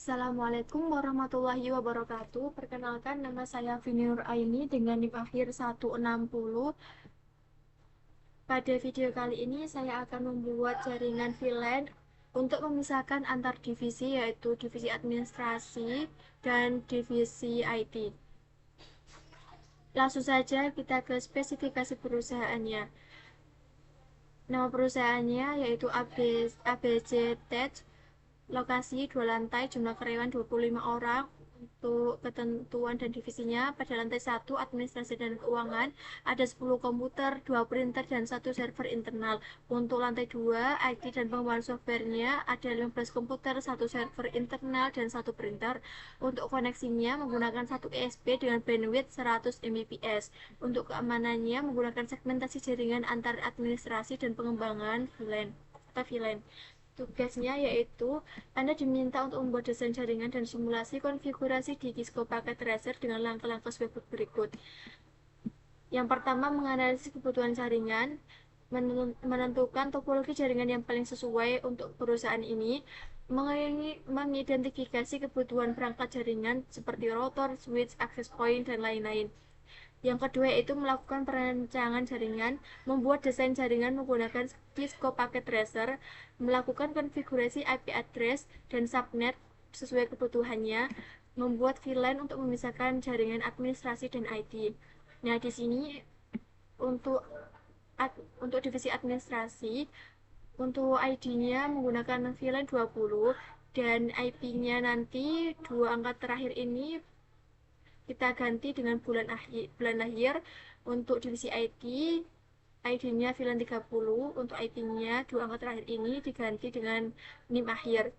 Assalamualaikum warahmatullahi wabarakatuh. Perkenalkan, nama saya Vini Nur Aini dengan NIM akhir 160. Pada video kali ini saya akan membuat jaringan VLAN untuk memisahkan antar divisi, yaitu divisi administrasi dan divisi IT. Langsung saja kita ke spesifikasi perusahaannya. Nama perusahaannya yaitu ABC Tech. Lokasi 2 lantai, jumlah karyawan 25 orang. Untuk ketentuan dan divisinya, pada lantai 1 administrasi dan keuangan ada 10 komputer, 2 printer dan 1 server internal. Untuk lantai 2 IT dan pengembangan softwarenya ada 15 komputer, 1 server internal dan 1 printer. Untuk koneksinya menggunakan 1 ISP dengan bandwidth 100 Mbps. Untuk keamanannya menggunakan segmentasi jaringan antar administrasi dan pengembangan VLAN atau VLAN. Tugasnya yaitu Anda diminta untuk membuat desain jaringan dan simulasi konfigurasi di Cisco Packet Tracer dengan langkah-langkah sebagai berikut. Yang pertama, menganalisis kebutuhan jaringan, menentukan topologi jaringan yang paling sesuai untuk perusahaan ini, mengidentifikasi kebutuhan perangkat jaringan seperti router, switch, access point, dan lain-lain. Yang kedua yaitu melakukan perancangan jaringan, membuat desain jaringan menggunakan Cisco Packet Tracer, melakukan konfigurasi IP address dan subnet sesuai kebutuhannya, membuat VLAN untuk memisahkan jaringan administrasi dan IT. Nah, di sini untuk untuk divisi administrasi, untuk ID-nya menggunakan VLAN 20 dan IP-nya nanti dua angka terakhir ini kita ganti dengan bulan lahir. Untuk divisi IT, ID-nya VLAN 30, untuk IP-nya dua angka terakhir ini diganti dengan NIM akhir.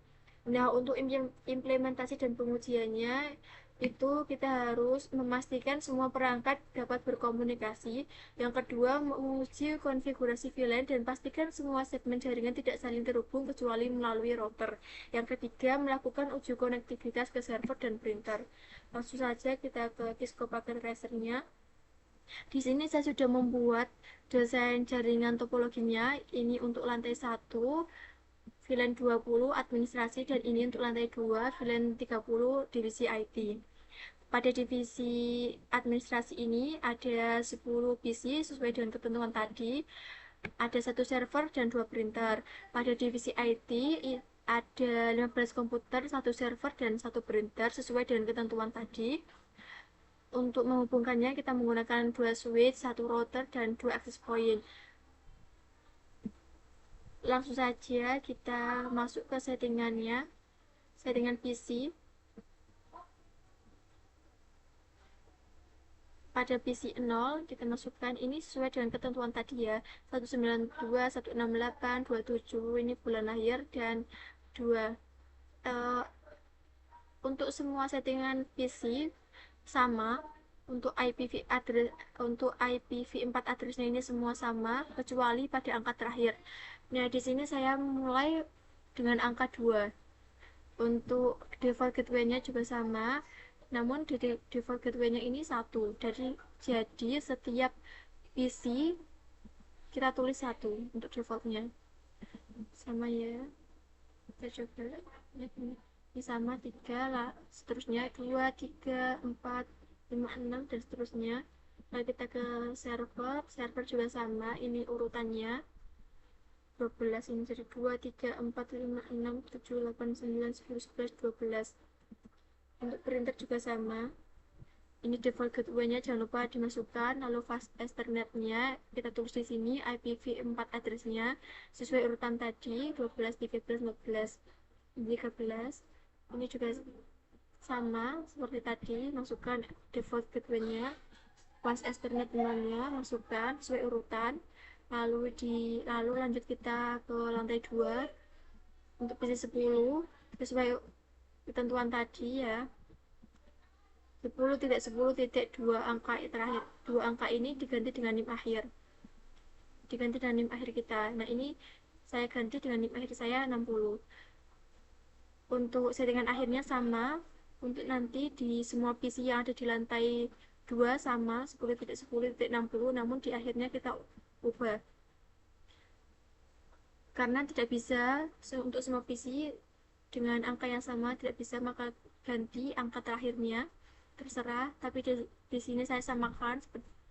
Nah, untuk implementasi dan pengujiannya itu kita harus memastikan semua perangkat dapat berkomunikasi. Yang kedua, menguji konfigurasi VLAN dan pastikan semua segmen jaringan tidak saling terhubung kecuali melalui router. Yang ketiga, melakukan uji konektivitas ke server dan printer. Langsung saja kita ke Cisco Packet Tracer-nya. Di sini saya sudah membuat desain jaringan topologinya. Ini untuk lantai 1 VLAN 20 administrasi, dan ini untuk lantai 2 VLAN 30 divisi IT. Pada divisi administrasi ini ada 10 PC sesuai dengan ketentuan tadi. Ada 1 server dan 2 printer. Pada divisi IT ada 15 komputer, 1 server dan 1 printer sesuai dengan ketentuan tadi. Untuk menghubungkannya kita menggunakan 2 switch, 1 router dan 2 access point. Langsung saja kita masuk ke settingannya, settingan PC. Pada PC 0 kita masukkan, ini sesuai dengan ketentuan tadi ya, 192, 168, 27, ini bulan lahir dan 2. Untuk semua settingan PC sama. Untuk IPv4 addressnya ini semua sama kecuali pada angka terakhir. Nah, di sini saya mulai dengan angka 2. Untuk default gateway-nya juga sama, namun di default gateway-nya ini 1. Jadi setiap PC kita tulis 1 untuk defaultnya. Sama ya. Kita coba. Ini sama 3 lah, seterusnya 2, 3, 4, 5, 6 dan seterusnya. Lalu kita ke server juga sama, ini urutannya 12, ini jadi 2, 3, 4, 5, 6, 7, 8, 9, 10, 11, 12. Untuk printer juga sama, ini default gateway-nya jangan lupa dimasukkan, lalu fast Ethernet-nya kita tulis di sini, IPv4 address-nya sesuai urutan tadi, 12, 13, 14, 13. Ini juga sama seperti tadi, masukkan default gateway-nya, fast Ethernet-nya masukkan sesuai urutan, lalu lanjut kita ke lantai 2. Untuk PC 10 sesuai ketentuan tadi ya, 10.10.2 angka terakhir, 2 angka ini diganti dengan NIM akhir, kita. Nah, ini saya ganti dengan NIM akhir saya 60. Untuk settingan akhirnya sama, untuk nanti di semua PC yang ada di lantai 2 sama 10.10.60, namun di akhirnya kita ubah karena tidak bisa untuk semua PC dengan angka yang sama tidak bisa, maka ganti angka terakhirnya, terserah. Tapi di sini saya samakan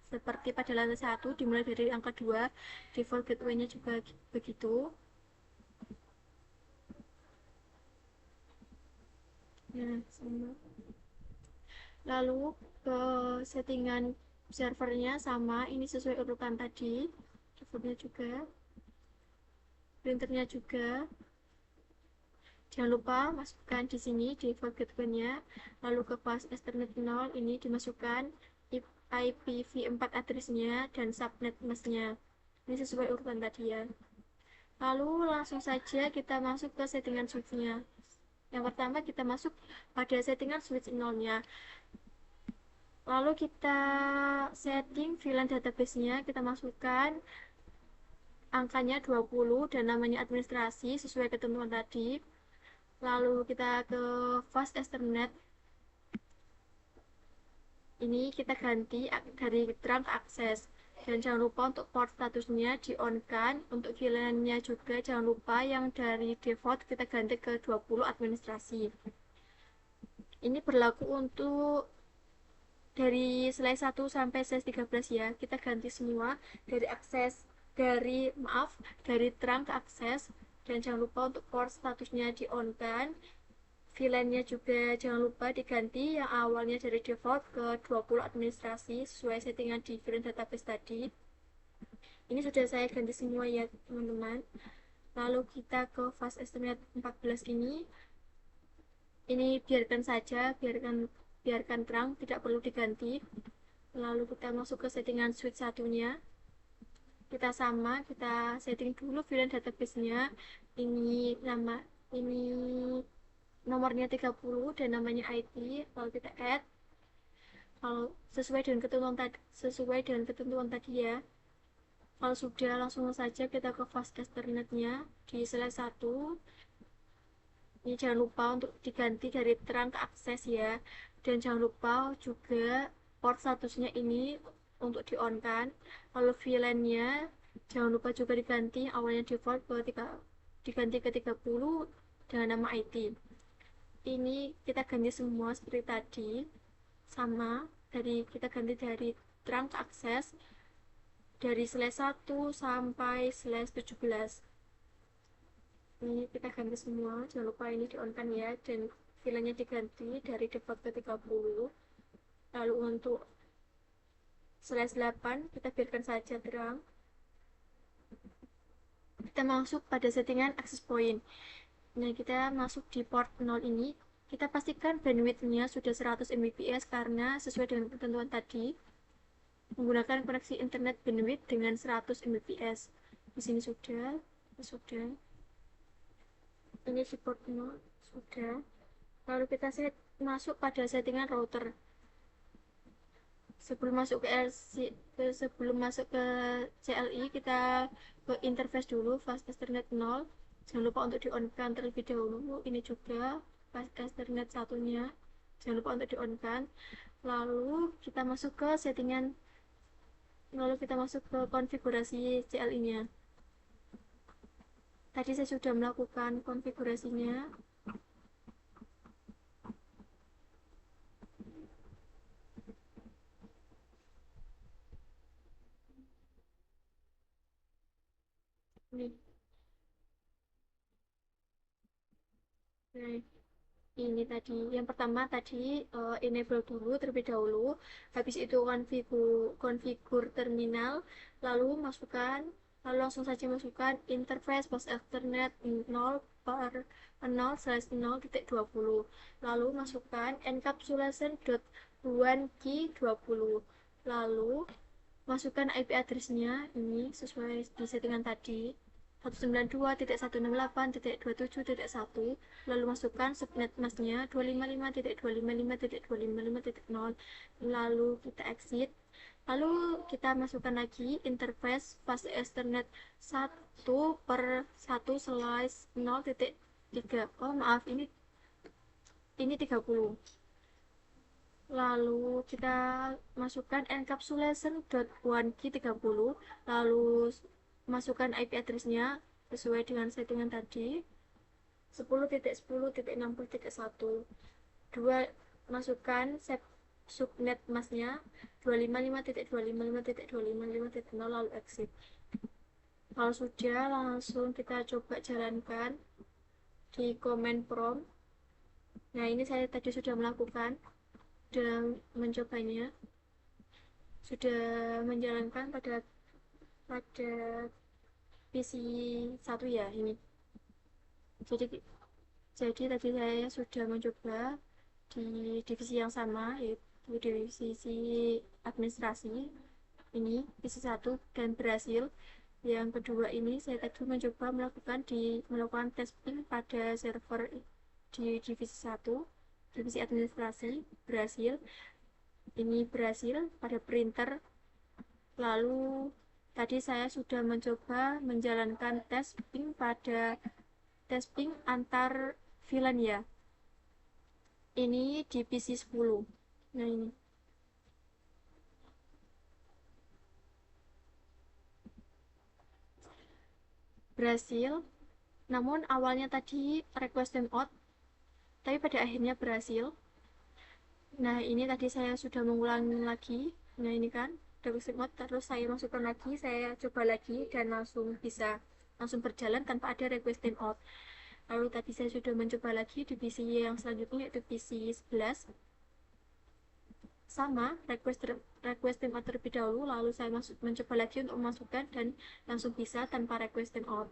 seperti pada lantai 1 dimulai dari angka 2, default gateway-nya juga begitu. Nah, sama. Lalu ke settingan servernya sama, ini sesuai urutan tadi, keyboardnya juga, printernya juga. Jangan lupa masukkan di sini default gateway-nya, lalu ke fast ethernet 0 ini dimasukkan IPv4 address-nya dan subnet mask-nya. Ini sesuai urutan tadi ya. Lalu langsung saja kita masuk ke settingan switch-nya. Yang pertama kita masuk pada settingan switch 0-nya. Lalu kita setting VLAN database-nya, kita masukkan angkanya 20 dan namanya administrasi sesuai ketentuan tadi. Lalu kita ke fast ethernet, ini kita ganti dari terang ke akses, dan jangan lupa untuk port statusnya di on kan. Untuk VLAN-nya juga jangan lupa yang dari default kita ganti ke 20 administrasi. Ini berlaku untuk dari slide 1 sampai slide 13 ya, kita ganti semua dari dari terang ke akses. Dan jangan lupa untuk port statusnya di on kan. VLAN-nya juga jangan lupa diganti yang awalnya dari default ke 20 administrasi sesuai settingan di VLAN database tadi. Ini sudah saya ganti semua ya teman-teman. Lalu kita ke fast estimate 14 ini biarkan saja, biarkan terang, tidak perlu diganti. Lalu kita masuk ke settingan switch satunya, kita setting dulu VLAN database-nya, ini nomornya 30 dan namanya IT. Lalu kita add, kalau sesuai dengan ketentuan tadi ya. Kalau sudah, langsung saja kita ke fast ethernet-nya di slide 1. Ini jangan lupa untuk diganti dari terang ke akses ya, dan jangan lupa juga port statusnya ini untuk di on kan. Lalu VLAN-nya jangan lupa juga diganti, awalnya default diganti ke 30 dengan nama IT. Ini kita ganti semua seperti tadi, sama, kita ganti dari terang ke akses dari slide 1 sampai slide 17. Ini kita ganti semua, jangan lupa ini di on kan ya, dan VLAN-nya diganti dari default ke 30. Lalu untuk slide 8 kita biarkan saja terang. Kita masuk pada settingan access point. Nah, kita masuk di port 0 ini, kita pastikan bandwidth-nya sudah 100 Mbps karena sesuai dengan ketentuan tadi, menggunakan koneksi internet bandwidth dengan 100 Mbps. Di sini sudah. Ini di port 0 sudah. Lalu kita masuk pada settingan router. Sebelum masuk ke CLI, kita ke interface dulu, fast ethernet 0. Jangan lupa untuk di on kan terlebih dahulu. Ini juga fast ethernet satunya, jangan lupa untuk di on kan. Lalu kita masuk ke konfigurasi CLI nya. Tadi saya sudah melakukan konfigurasinya. Nah, ini tadi yang pertama tadi enable dulu terlebih dahulu, habis itu konfigur terminal, lalu langsung saja masukkan interface post ethernet 0/0/0/20, lalu masukkan encapsulation.1key20, lalu masukkan IP address-nya ini sesuai di settingan tadi, 192.168.27.1, lalu masukkan subnet mask-nya 255.255.255.0, lalu kita exit. Lalu kita masukkan lagi interface fast ethernet 1/1/0.3. Oh maaf, ini 30. Lalu kita masukkan encapsulation.1key30, lalu masukkan IP address-nya sesuai dengan settingan tadi. 10.10.60.1. Dua, masukkan subnet masnya 255.255.255.0 lalu exit. Kalau sudah, langsung kita coba jalankan di command prompt. Nah, ini saya tadi sudah melakukan, sudah mencobanya, sudah menjalankan pada PC 1 ya ini. Jadi tadi saya sudah mencoba di divisi yang sama, yaitu divisi administrasi ini PC 1 dan berhasil. Yang kedua ini saya tadi mencoba melakukan testing pada server di divisi 1, divisi administrasi, berhasil. Ini berhasil pada printer. Lalu tadi saya sudah mencoba menjalankan testing antar VLAN ya. Ini di PC 10. Nah, ini. Berhasil. Namun awalnya tadi request timeout, tapi pada akhirnya berhasil. Nah, ini tadi saya sudah mengulangi lagi. Nah, ini kan request timeout, terus saya masukkan lagi, saya coba lagi dan langsung berjalan tanpa ada request timeout. Lalu tadi saya sudah mencoba lagi di PC yang selanjutnya, yaitu PC 11. Sama, request timeout terlebih dahulu, lalu saya mencoba lagi untuk memasukkan dan langsung bisa tanpa request timeout.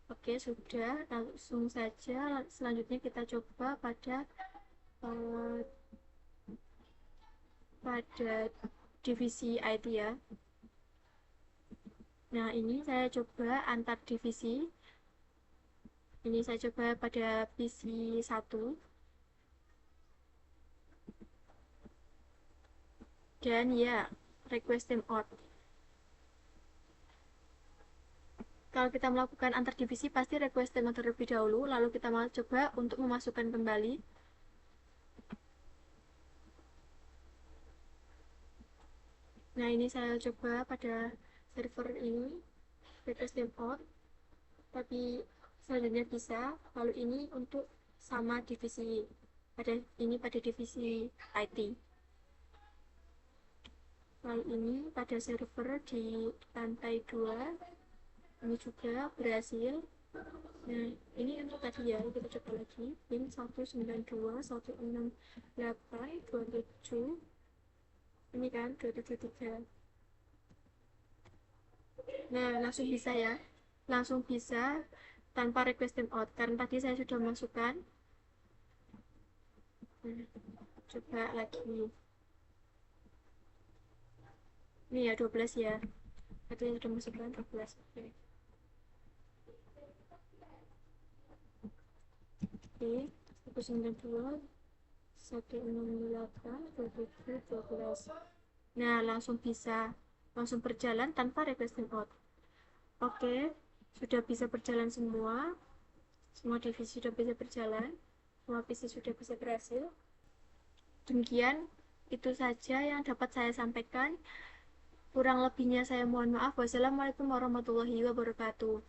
Oke, sudah, langsung saja selanjutnya kita coba pada divisi IT ya. Nah, ini saya coba antar divisi. Ini saya coba pada PC 1. Dan ya, request timeout. Kalau kita melakukan antar divisi pasti request timeout terlebih dahulu, lalu kita mau coba untuk memasukkan kembali. Nah, ini saya coba pada server ini request timeout, tapi selanjutnya bisa. Lalu ini untuk sama divisi, pada divisi IT. Lalu ini pada server di lantai 2, ini juga berhasil. Nah, ini untuk tadi ya, kita coba lagi pin 192.168.27. Ini kan 273. Nah, langsung bisa ya, langsung bisa tanpa request timeout karena tadi saya sudah masukkan. Nah, coba lagi. Ini ya 12 ya, tadi saya sudah masukkan 12. Oke. Oke, 192, 168, 27, 12. Nah, langsung berjalan tanpa request timeout. Oke, sudah bisa berjalan semua divisi sudah bisa berjalan, semua PC sudah bisa berhasil. Demikian, itu saja yang dapat saya sampaikan. Kurang lebihnya saya mohon maaf. Wassalamualaikum warahmatullahi wabarakatuh.